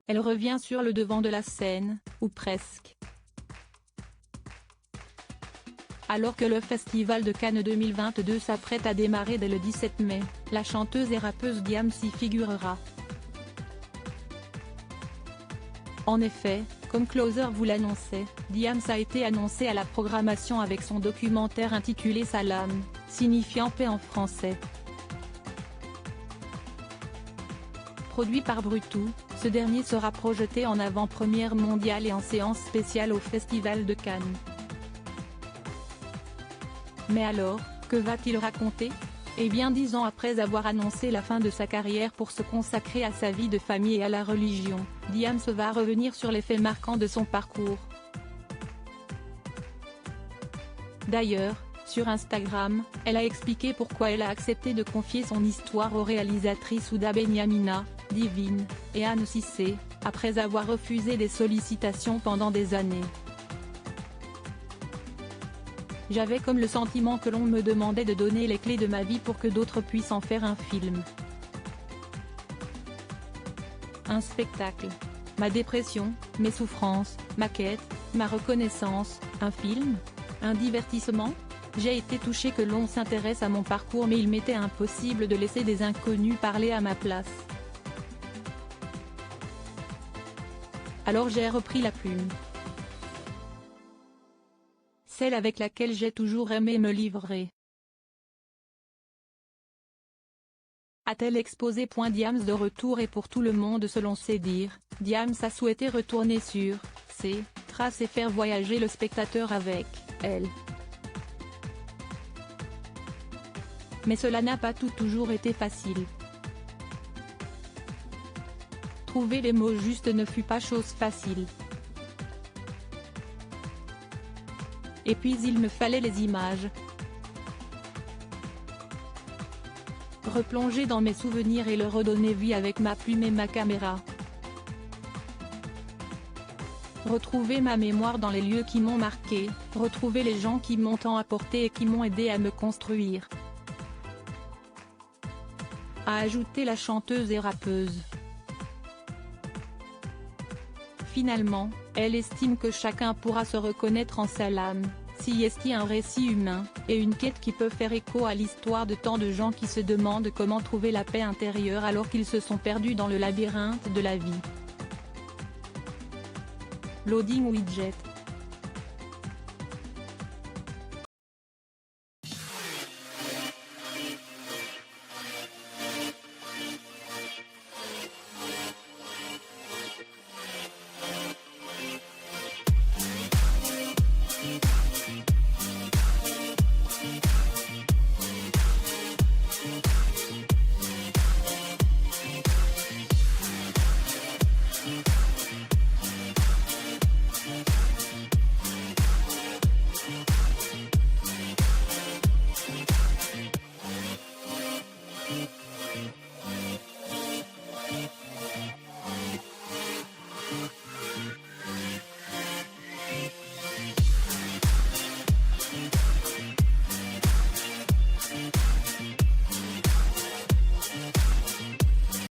elle revient sur le devant de la scène, ou presque. Alors que le Festival de Cannes 2022 s'apprête à démarrer dès le 17 mai, la chanteuse et rappeuse Diams y figurera. En effet, comme Closer vous l'annonçait, Diams a été annoncée à la programmation avec son documentaire intitulé Salam, signifiant paix en français. Produit par Brutou, ce dernier sera projeté en avant-première mondiale et en séance spéciale au Festival de Cannes. Mais alors, que va-t-il raconter ? Eh bien 10 ans après avoir annoncé la fin de sa carrière pour se consacrer à sa vie de famille et à la religion, Diams va revenir sur les faits marquants de son parcours. D'ailleurs, sur Instagram, elle a expliqué pourquoi elle a accepté de confier son histoire aux réalisatrices Ouda Benyamina, Divine, et Anne Cissé, après avoir refusé des sollicitations pendant des années. J'avais comme le sentiment que l'on me demandait de donner les clés de ma vie pour que d'autres puissent en faire un film. Un spectacle. Ma dépression, mes souffrances, ma quête, ma reconnaissance, un film ? Un divertissement ? J'ai été touchée que l'on s'intéresse à mon parcours, mais il m'était impossible de laisser des inconnus parler à ma place. Alors j'ai repris la plume. Celle avec laquelle j'ai toujours aimé me livrer. A-t-elle exposé ? Diams de retour et pour tout le monde selon ses dires, Diams a souhaité retourner sur ses traces et faire voyager le spectateur avec elle. Mais cela n'a pas toujours été facile. Trouver les mots justes ne fut pas chose facile. Et puis il me fallait les images. Replonger dans mes souvenirs et leur redonner vie avec ma plume et ma caméra. Retrouver ma mémoire dans les lieux qui m'ont marqué, retrouver les gens qui m'ont tant apporté et qui m'ont aidé à me construire. A ajouté la chanteuse et rappeuse. Finalement, elle estime que chacun pourra se reconnaître en Salam, s'y estie un récit humain, et une quête qui peut faire écho à l'histoire de tant de gens qui se demandent comment trouver la paix intérieure alors qu'ils se sont perdus dans le labyrinthe de la vie. Loading widget.